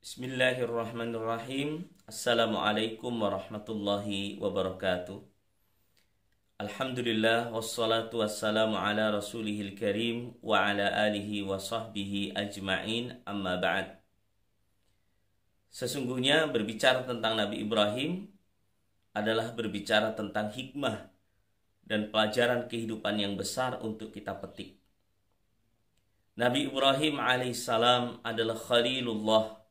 Bismillahirrahmanirrahim. Assalamualaikum warahmatullahi wabarakatuh. Alhamdulillah wassalatu wassalamu ala rasulihil karim wa ala alihi wa sahbihi ajma'in, amma ba'd. Sesungguhnya berbicara tentang Nabi Ibrahim adalah berbicara tentang hikmah dan pelajaran kehidupan yang besar untuk kita petik. Nabi Ibrahim alaihissalam adalah Khalilullah,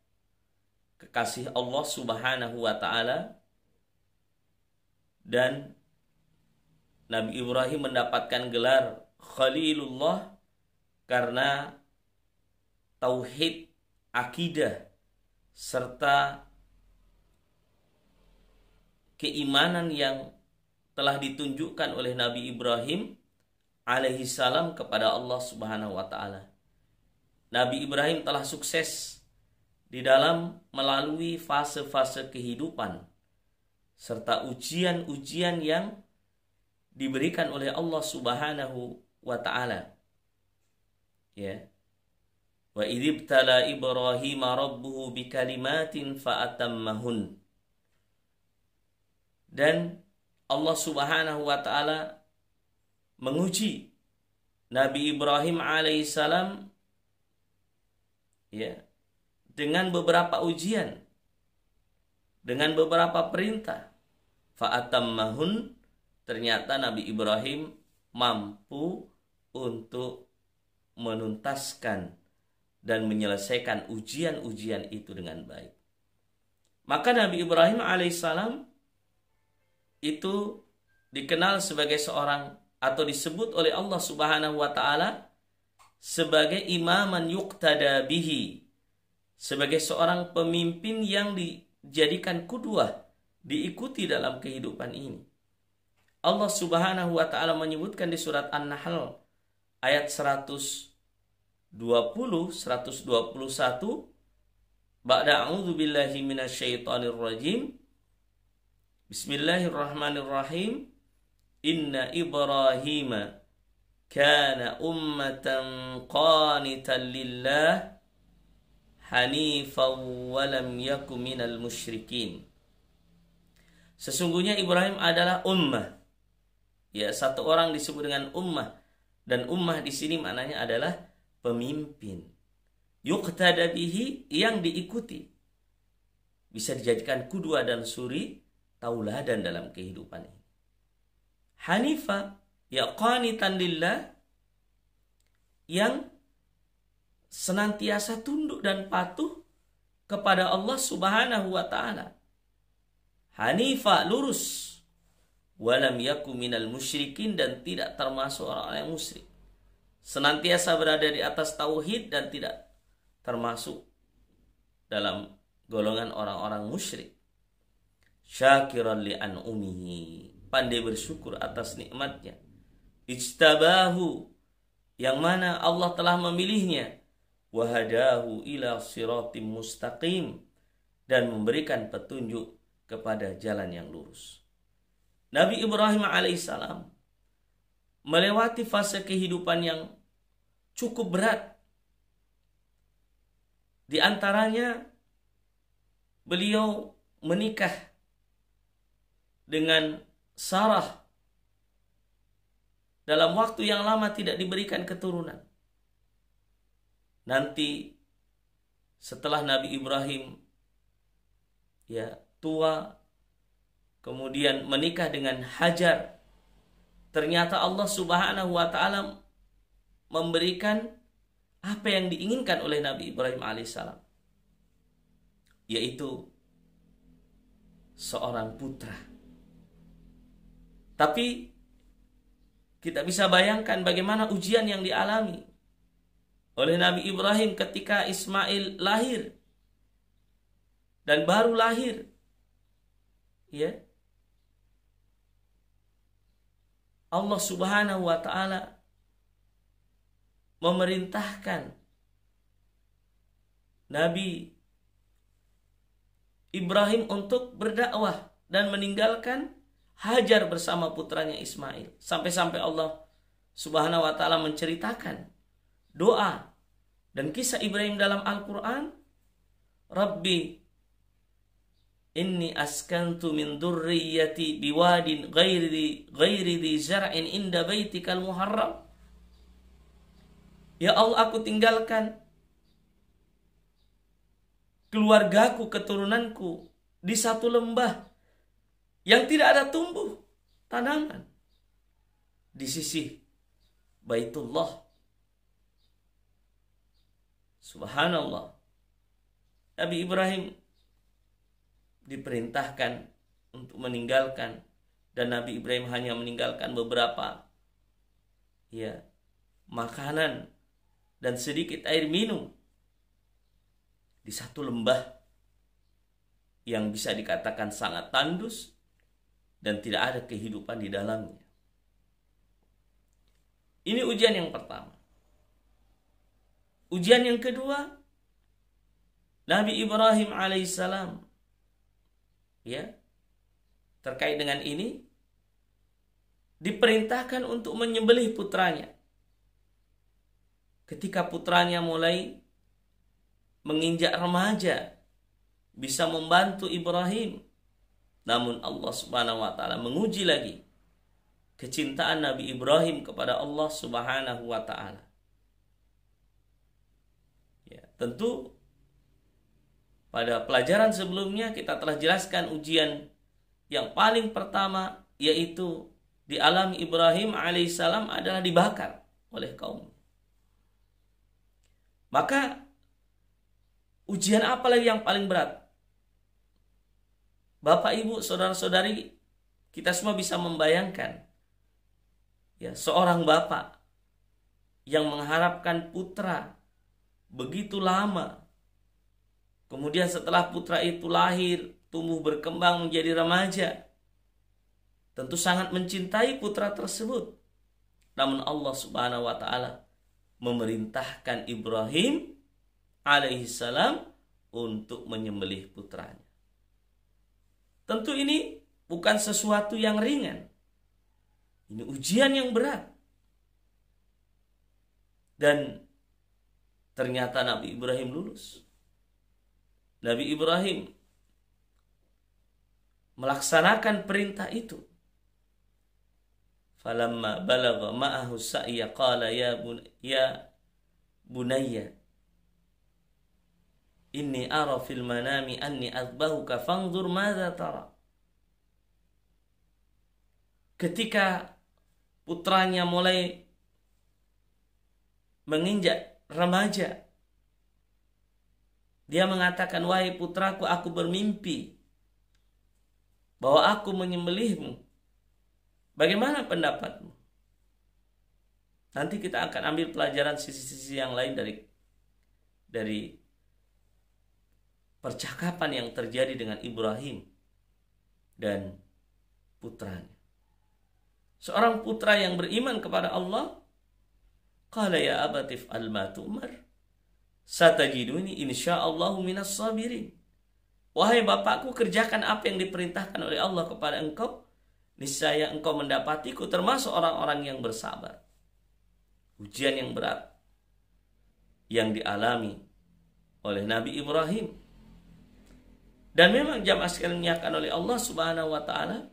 kekasih Allah subhanahu wa ta'ala, dan Nabi Ibrahim mendapatkan gelar Khalilullah karena tauhid, akidah, serta keimanan yang telah ditunjukkan oleh Nabi Ibrahim alaihissalam kepada Allah subhanahu wa ta'ala. Nabi Ibrahim telah sukses di dalam melalui fase-fase kehidupan serta ujian-ujian yang diberikan oleh Allah Subhanahu wa taala. Ya. Wa idzibtala Ibrahim rabbuhu bikalimatin fa'atammahun. Dan Allah Subhanahu wa taala menguji Nabi Ibrahim alaihissalam, ya, dengan beberapa ujian, dengan beberapa perintah. Fa'atammahun, ternyata Nabi Ibrahim mampu untuk menuntaskan dan menyelesaikan ujian-ujian itu dengan baik. Maka Nabi Ibrahim alaihissalam itu dikenal sebagai seorang, atau disebut oleh Allah subhanahu wa ta'ala sebagai imaman yuqtada bihi, sebagai seorang pemimpin yang dijadikan qudwah, diikuti dalam kehidupan ini. Allah subhanahu wa ta'ala menyebutkan di surat An-Nahl ayat 121, ba'da a'udzu billahi minasyaitonir rajim, bismillahirrahmanirrahim, inna Ibrahima kana ummatan qanitan lillah hanifan wa lam yaku minal musyrikin. Sesungguhnya Ibrahim adalah ummah. Ya, satu orang disebut dengan ummah, dan ummah di sini maknanya adalah pemimpin. Yuqtada bihi, yang diikuti. Bisa dijadikan qudwah dan suri tauladan dalam kehidupan ini. Hanifa, ya qanitan lillah, yang senantiasa tunduk dan patuh kepada Allah subhanahu wa ta'ala. Hanifa, lurus. Walam yaku minal musyrikin, dan tidak termasuk orang yang musyrik. Senantiasa berada di atas tauhid dan tidak termasuk dalam golongan orang-orang musyrik. Syakiran li an'umihi, pandai bersyukur atas nikmatnya. Ijtabahu, yang mana Allah telah memilihnya. Wahadahu ila siratim mustaqim, dan memberikan petunjuk kepada jalan yang lurus. Nabi Ibrahim alaihissalam melewati fase kehidupan yang cukup berat. Di antaranya beliau menikah dengan Sarah. Dalam waktu yang lama tidak diberikan keturunan. Nanti setelah Nabi Ibrahim tua, kemudian menikah dengan Hajar, ternyata Allah subhanahu wa ta'ala memberikan apa yang diinginkan oleh Nabi Ibrahim alaihissalam, yaitu seorang putra. Tapi kita bisa bayangkan bagaimana ujian yang dialami oleh Nabi Ibrahim ketika Ismail lahir dan baru lahir. Ya. Allah subhanahu wa ta'ala memerintahkan Nabi Ibrahim untuk berdakwah dan meninggalkan Hajar bersama putranya Ismail. Sampai-sampai Allah subhanahu wa ta'ala menceritakan doa dan kisah Ibrahim dalam Al-Quran. Rabbi inni askantu min dzurriyyati biwadin ghairi dzi zar'in inda baitikal muharram. Ya Allah, aku tinggalkan keluargaku, keturunanku di satu lembah yang tidak ada tumbuh tanaman di sisi Baitullah. Subhanallah. Nabi Ibrahim diperintahkan untuk meninggalkan, dan Nabi Ibrahim hanya meninggalkan beberapa makanan dan sedikit air minum di satu lembah yang bisa dikatakan sangat tandus dan tidak ada kehidupan di dalamnya. Ini ujian yang pertama. Ujian yang kedua, Nabi Ibrahim alaihissalam terkait dengan ini diperintahkan untuk menyembelih putranya. Ketika putranya mulai menginjak remaja, bisa membantu Ibrahim, namun Allah Subhanahu wa taala menguji lagi kecintaan Nabi Ibrahim kepada Allah Subhanahu wa taala. Tentu pada pelajaran sebelumnya kita telah jelaskan ujian yang paling pertama, yaitu dialami Ibrahim alaihissalam adalah dibakar oleh kaumnya. Maka ujian apa lagi yang paling berat? Bapak, Ibu, saudara-saudari, kita semua bisa membayangkan seorang bapak yang mengharapkan putra begitu lama. Kemudian setelah putra itu lahir, tumbuh berkembang menjadi remaja, tentu sangat mencintai putra tersebut. Namun Allah Subhanahu wa taala memerintahkan Ibrahim alaihissalam untuk menyembelih putranya. Tentu ini bukan sesuatu yang ringan. Ini ujian yang berat. Dan ternyata Nabi Ibrahim lulus. Nabi Ibrahim melaksanakan perintah itu. Falamma balagha ma'ahu sa'ya qala ya bunayya inni ara fil manami anni azbahuka fanzur madza tara. Ketika putranya mulai menginjak remaja, dia mengatakan, wahai putraku, aku bermimpi bahwa aku menyembelihmu. Bagaimana pendapatmu? Nanti kita akan ambil pelajaran sisi-sisi yang lain dari percakapan yang terjadi dengan Ibrahim dan putranya. Seorang putra yang beriman kepada Allah, qala ya abatif al-ma tu'mar satajiduni insyaallahu minas sabirin. Wahai bapakku, kerjakan apa yang diperintahkan oleh Allah kepada engkau, niscaya engkau mendapatiku termasuk orang-orang yang bersabar. Ujian yang berat yang dialami oleh Nabi Ibrahim. Dan memang jamaah sekalian dimuliakan oleh Allah Subhanahu wa taala,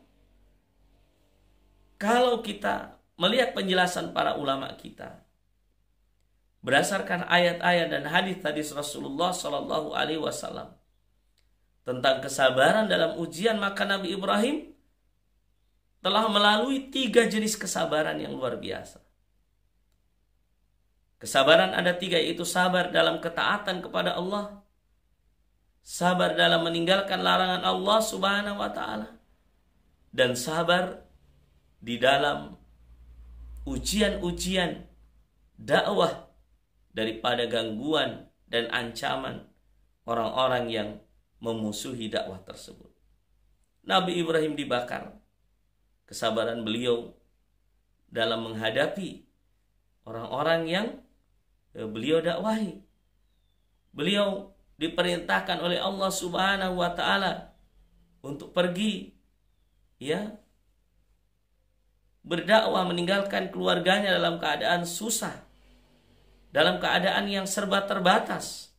kalau kita melihat penjelasan para ulama kita berdasarkan ayat-ayat dan hadis-hadis Rasulullah Shallallahu Alaihi Wasallam tentang kesabaran dalam ujian, maka Nabi Ibrahim telah melalui 3 jenis kesabaran yang luar biasa. Kesabaran ada 3, yaitu sabar dalam ketaatan kepada Allah, sabar dalam meninggalkan larangan Allah Subhanahu wa taala, dan sabar di dalam ujian-ujian dakwah daripada gangguan dan ancaman orang-orang yang memusuhi dakwah tersebut. Nabi Ibrahim dibakar. Kesabaran beliau dalam menghadapi orang-orang yang beliau dakwahi. Beliau diperintahkan oleh Allah Subhanahu wa taala untuk pergi berdakwah, meninggalkan keluarganya dalam keadaan susah, dalam keadaan yang serba terbatas.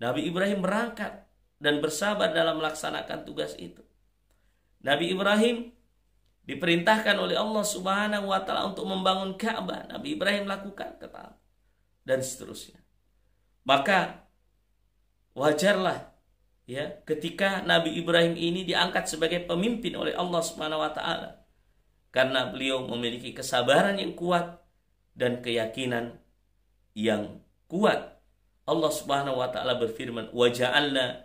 Nabi Ibrahim berangkat dan bersabar dalam melaksanakan tugas itu. Nabi Ibrahim diperintahkan oleh Allah Subhanahu wa taala untuk membangun Ka'bah. Nabi Ibrahim lakukan, kata, dan seterusnya. Maka wajarlah ya ketika Nabi Ibrahim ini diangkat sebagai pemimpin oleh Allah Subhanahu wa taala, karena beliau memiliki kesabaran yang kuat dan keyakinan yang kuat. Allah Subhanahu wa taala berfirman, "Wa ja'alna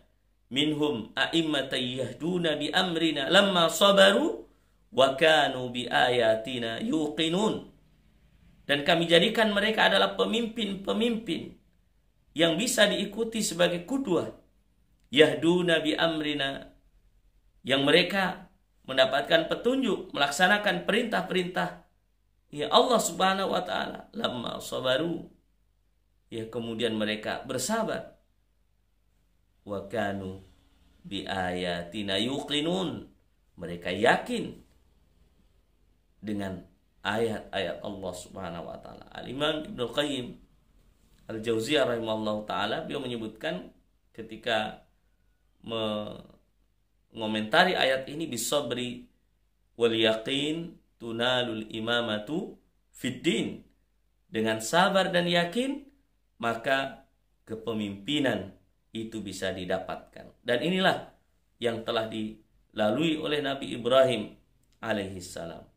minhum a'immatan yahduna bi amrina lamma sabaru wa kanu bi ayatina yuqinun." Dan kami jadikan mereka adalah pemimpin-pemimpin yang bisa diikuti sebagai qudwah. Yahduna bi amrina, yang mereka mendapatkan petunjuk melaksanakan perintah-perintah ya Allah Subhanahu wa taala. Lamma sabaru, ya kemudian mereka bersabar. Wa kanu bi ayatina yuqinun, mereka yakin dengan ayat-ayat Allah Subhanahu wa taala. Al-Imam Ibnu Qayyim Al-Jauziyah rahimahullah taala, beliau menyebutkan ketika mengomentari ayat ini, bisabri wal yaqin tunalul imamatu fid din, dengan sabar dan yakin maka kepemimpinan itu bisa didapatkan. Dan inilah yang telah dilalui oleh Nabi Ibrahim alaihissalam.